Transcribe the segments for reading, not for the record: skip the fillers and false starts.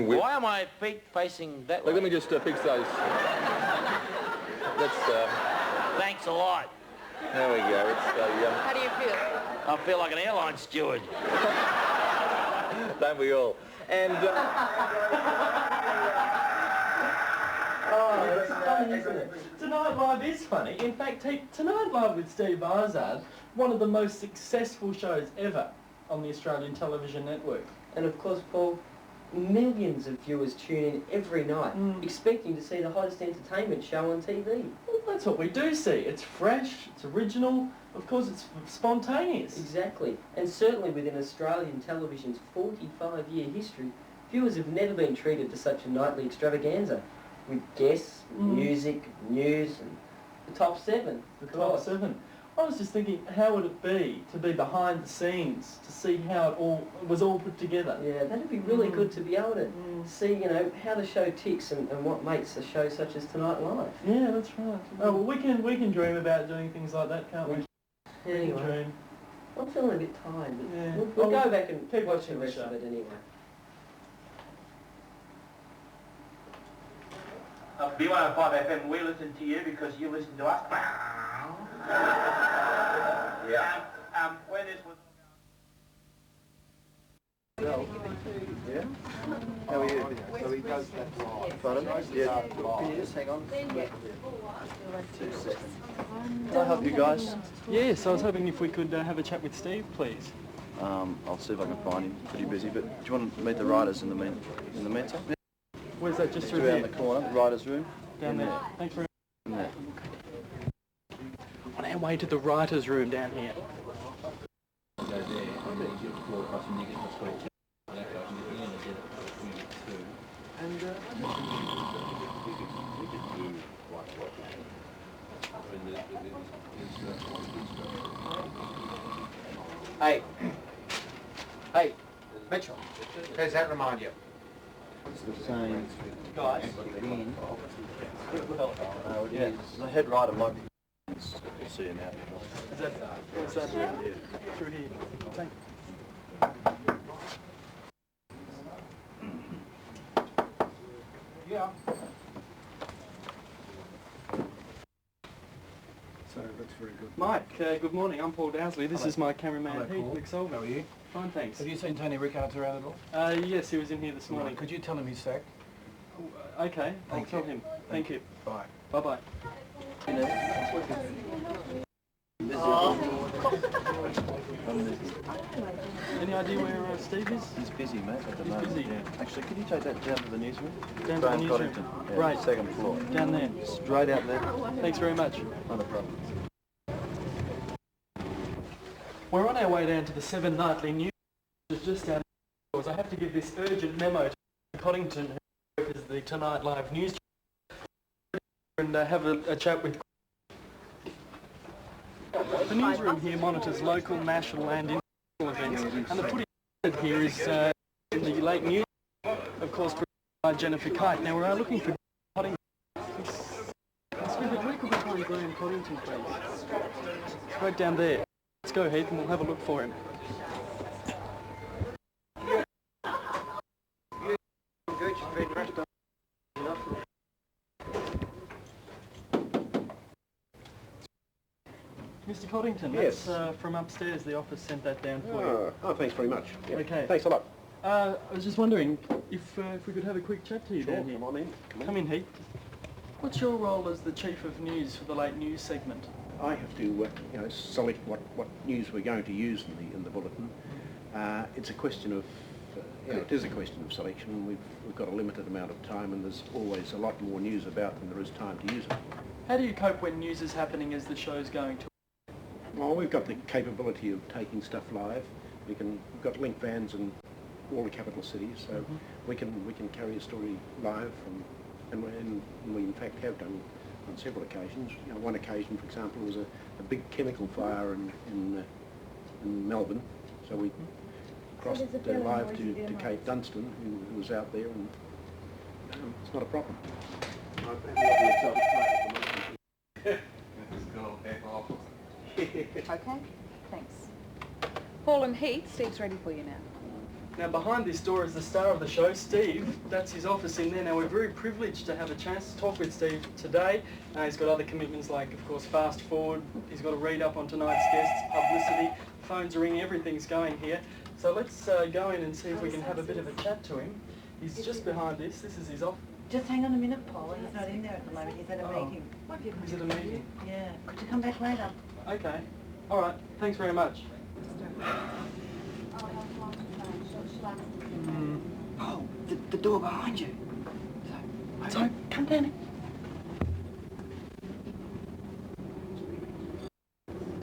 Why are my feet facing that way? Let me just fix those. That's, Thanks a lot. there we go. It's, How do you feel? I feel like an airline steward. don't we all? And... Oh, it's funny, isn't it? Tonight Live is funny. In fact, Tonight Live with Steve Barzard, one of the most successful shows ever on the Australian television network. And of course, Paul, millions of viewers tune in every night, expecting to see the hottest entertainment show on TV. Well, that's what we do see. It's fresh, it's original, of course it's spontaneous. Exactly. And certainly within Australian television's 45-year history, viewers have never been treated to such a nightly extravaganza, with guests, music, news, and the top seven. The top seven. I was just thinking, how would it be to be behind the scenes, to see how it was all put together? Yeah, that'd be really good to be able to see, you know, how the show ticks and what makes a show such as Tonight Live. Yeah, that's right. Oh, well, we can dream about doing things like that, can't we? Anyway, We can dream. I'm feeling a bit tired, but Yeah. we'll go back and keep watch watching the the rest show. of it anyway. B105 FM, we listen to you because you listen to us. Yeah. Where this was... Yeah? How are you? So he goes that far. Pardon? Yeah. Can you just hang on? 2 seconds. Can I help you guys? Yes, I was hoping if we could have a chat with Steve, please. I'll see if I can find him. Pretty busy, but do you want to meet the writers in the meantime? Where's that? Just through Around here? the corner, the writers' room. Down there. Thanks very In there. much. On our way to the writer's room down here. Hey. Hey, Mitchell, how does that remind you? It's the same. Guys. Again. Yeah, the head writer might be... See him out. Is that, what's that? Through here. Thank Yeah. So that's very good. Mike, good morning. I'm Paul Dowsley. This is my cameraman, Hello, Heath Paul. McSolvey. How are you? Fine, thanks. Have you seen Tony Rickards around at all? Yes, he was in here this morning. Could you tell him he's sacked? Okay, I'll Thank tell you. him. Thank you. Bye. Bye-bye. Any idea where Steve is? He's busy, mate, at the He's moment. busy. Yeah. Actually, could you take that down to the newsroom? Down to the newsroom. Coddington. Yeah, Right. Second floor. Down there. Straight out there. Thanks very much. Not a problem. We're on our way down to the 7 nightly news. It's just out of I have to give this urgent memo to Coddington, who works as the Tonight Live news, and have a chat with. The newsroom here monitors local, national and international events, and the footage here is in the late news, of course, by Jennifer Kite. Now we're looking for Coddington. Excuse me, can we could find Graham Coddington, please? Right down there. Let's go, Heath, and we'll have a look for him. Mr. Coddington, Yes. that's from upstairs. The office sent that down for you. Oh, thanks very much. Yeah. Okay. Thanks a lot. I was just wondering if we could have a quick chat to you Sure, down here. come on in. Come in, Heath. What's your role as the Chief of News for the late news segment? I have to, select what news we're going to use in the bulletin. It's a question of, it is a question of selection. We've got a limited amount of time, and there's always a lot more news about than there is time to use it. How do you cope when news is happening as the show's going to? Well, we've got the capability of taking stuff live. We've got link vans in all the capital cities, so we can carry a story live, and we in fact have done on several occasions. One occasion, for example, was a big chemical fire in Melbourne, so we crossed live to Kate Dunstan, who was out there, and it's not a problem. Okay, thanks. Paul and Heath, Steve's ready for you now. Now behind this door is the star of the show, Steve. That's his office in there. Now we're very privileged to have a chance to talk with Steve today. He's got other commitments like, of course, Fast Forward. He's got to read up on tonight's guests, publicity, phones are ringing, everything's going here. So let's go in and see if we can have a bit of a chat to him. He's just behind this. This is his office. Just hang on a minute, Paul. He's not in there at the moment. He's at a meeting. Is it a meeting? Yeah. Could you come back later? Okay. All right. Thanks very much. Oh, the door behind you. So, come down.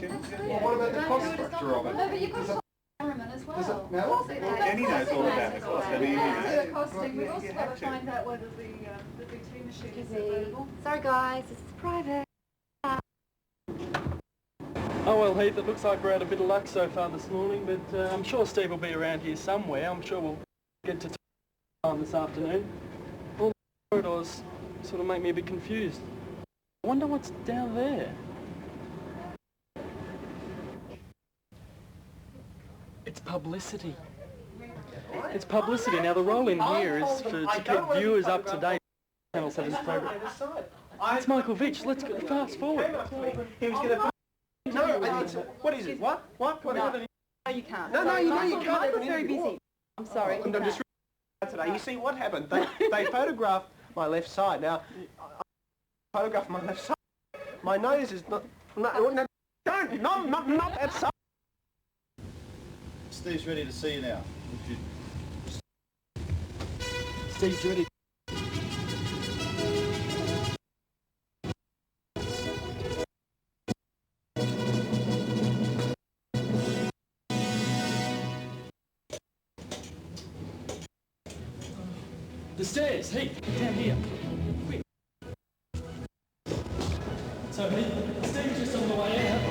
Well, what about the cost structure of it? No, but you've got a cameraman as well. Does it matter? Jenny knows all about the cost. I mean, The costing, we've also got to find out whether the big tea machine is available. Sorry guys, this is private. Oh well, Heath, it looks like we're had a bit of luck so far this morning, but I'm sure Steve will be around here somewhere. I'm sure we'll get to time this afternoon. All the corridors sort of make me a bit confused. I wonder what's down there. It's publicity. It's publicity. Now the role in here is to keep viewers up to date. Channel 7's favourite. It's Michael Vitch. Let's go fast forward. He was going to... No, what is it? What? No, you can't. No, you can't. Michael's very busy. I'm sorry. I'm just today. You see what happened? They photographed my left side. Now, I photographed my left side. My nose is not that side. Steve's ready to see you now. Steve's ready. The stairs, Heath, down here. Quick. So Heath, Steve's just on the way out.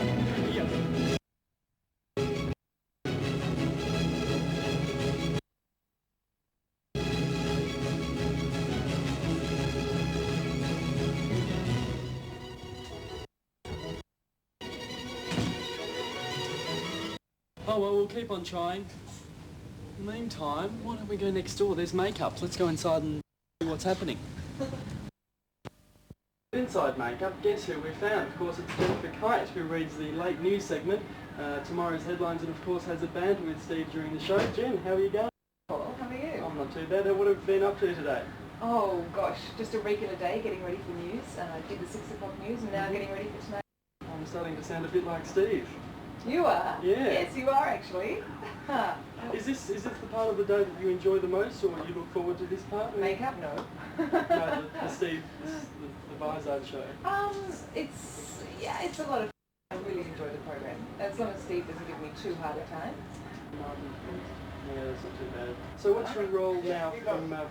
Here. Oh well, we'll keep on trying. In the meantime, why don't we go next door? There's makeup. Let's go inside and see what's happening. Inside makeup, guess who we found? Of course, it's Jennifer Kite, who reads the late news segment, tomorrow's headlines, and of course has a banter with Steve during the show. Jen, how are you going? Hello, how are you? I'm not too bad. What have you been up to today? Oh gosh, just a regular day getting ready for news. I did the 6 o'clock news and now getting ready for tonight. I'm starting to sound a bit like Steve. You are? Yeah. Yes, you are actually. Is this the part of the day that you enjoy the most, or you look forward to this part? Makeup? No. No, the Steve, the Vizard show. It's a lot of fun. I really enjoy the program. As long as Steve doesn't give me too hard a time. Yeah, that's not too bad. So what's your role now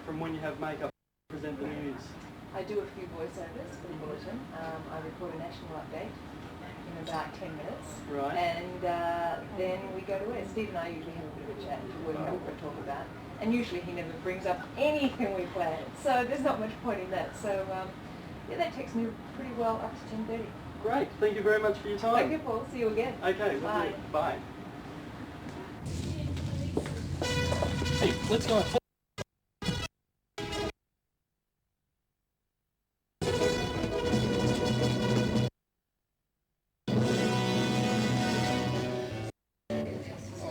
from when you have makeup to present the news? I do a few voiceovers for the bulletin. I record a national update in about 10 minutes. Right. And then we go to air. Steve and I usually have a bit of a chat to what we talk about. And usually he never brings up anything we plan. So there's not much point in that. So yeah, that takes me pretty well up to 10:30. Great. Thank you very much for your time. Thank you, Paul. See you again. Okay. Bye. Bye. Hey, let's go.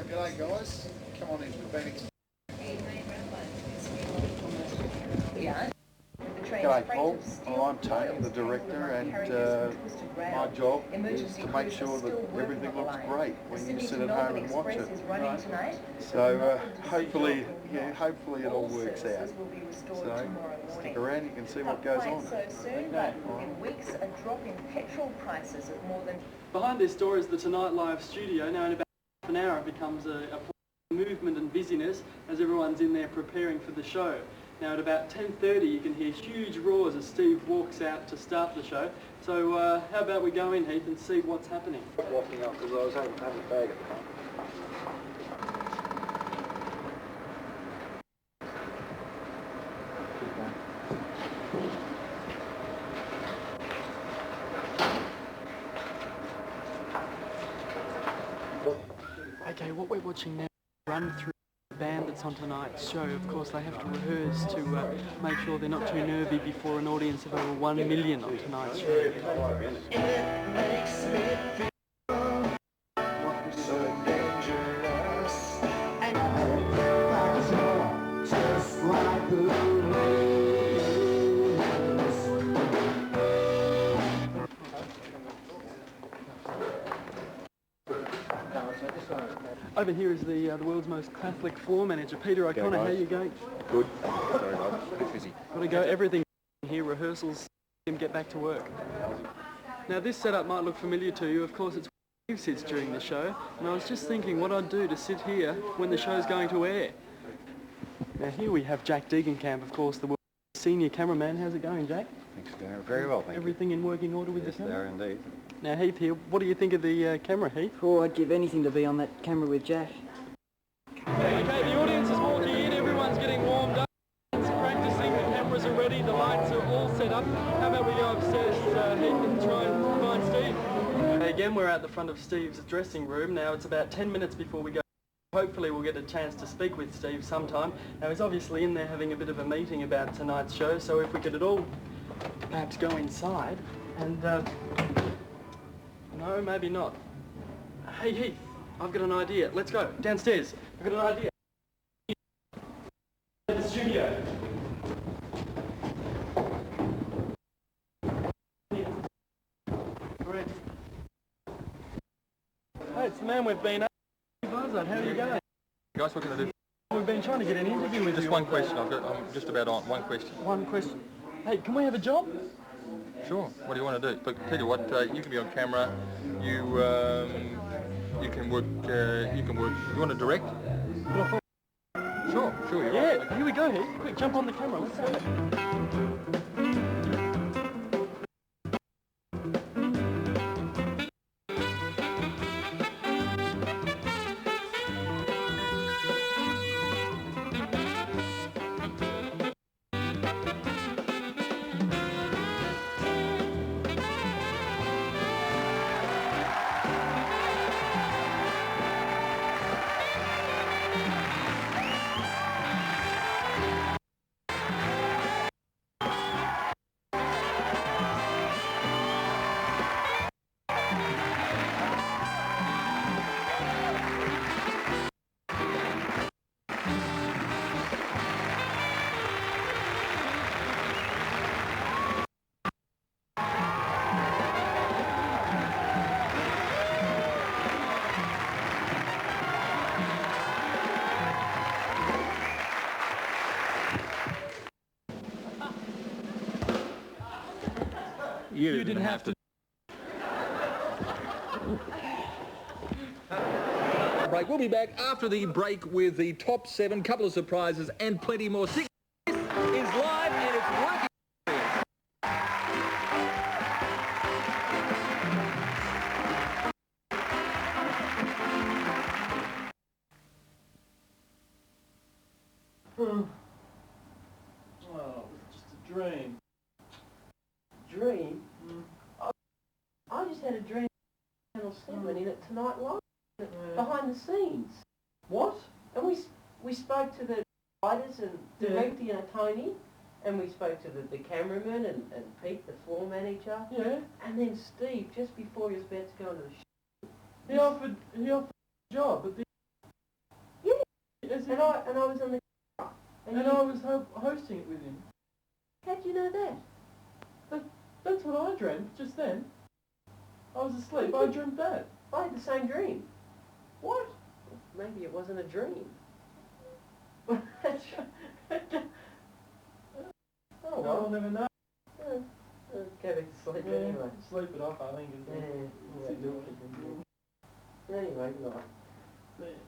G'day guys, come on in, G'day Paul, well, I'm Tony, the director, and my job is to make sure that everything looks great when you sit at home and watch it. Right. So hopefully it all works out. So stick around, you can see what goes on. So soon, but in weeks, a drop in petrol prices of more than... Behind this door is the Tonight Live studio. Now in about half an hour it becomes a movement and busyness as everyone's in there preparing for the show. Now at about 10:30 you can hear huge roars as Steve walks out to start the show. So how about we go in, Heath, and see what's happening? Walking up because I was having a bag at the time. Okay, what we're watching now, run through band that's on tonight's show. Of course, they have to rehearse to make sure they're not too nervy before an audience of over 1 million on tonight's show. Over here is the world's most Catholic floor manager, Peter O'Connor. How are you going? Good. Sorry, Bob. Bit busy. Got to go. Everything here, rehearsals, and get back to work. Now, this setup might look familiar to you. Of course, it's where Steve sits during the show. And I was just thinking what I'd do to sit here when the show's going to air. Now, here we have Jack Degenkamp, of course, the world's senior cameraman. How's it going, Jack? Thanks, Darren. Very well, thank you. Everything in working order with Yes, the camera? there indeed. Now, Heath here, what do you think of the camera, Heath? Oh, I'd give anything to be on that camera with Jack. Okay, the audience is walking in, everyone's getting warmed up, it's practicing, the cameras are ready, the lights are all set up. How about we go upstairs, Heath, and try and find Steve? Okay, again, we're at the front of Steve's dressing room. Now, it's about 10 minutes before we go. Hopefully we'll get a chance to speak with Steve sometime. Now, he's obviously in there having a bit of a meeting about tonight's show, so if we could at all perhaps go inside and... No, maybe not. Hey, Heath, I've got an idea. Let's go. Downstairs. I've got an idea. The studio. Correct. Hey, it's the man we've been at. Buzzard, how are you going? Guys, what can I do? We've been trying to get an interview with you. Just one question. I'm just about on one question. One question. Hey, can we have a job? Sure. What do you want to do? Look, tell you what, you can be on camera. You can work. You want to direct? Sure. Yeah. Here we go. Heath. Quick, jump on the camera. Let's go. You didn't have to. Break. We'll be back after the break with the top 7, couple of surprises and plenty more. This is live and it's working. Oh, it was just a dream. Dream? I just had a dream Channel 7 in it tonight live, behind the scenes. What? And we spoke to the writers and Dimitri and Tony, and we spoke to the cameraman and Pete, the floor manager. Yeah. And then Steve, just before he was about to go into the show. He offered a job at the... Yeah. And I was on the... And I was hosting it with him. How'd you know that? That's what I dreamt just then. I was asleep. I dreamt that. I had the same dream. What? Maybe it wasn't a dream. Oh, well, I'll never know. Go back to sleep anyway. Sleep it off, I think. Anyway, good night. Yeah.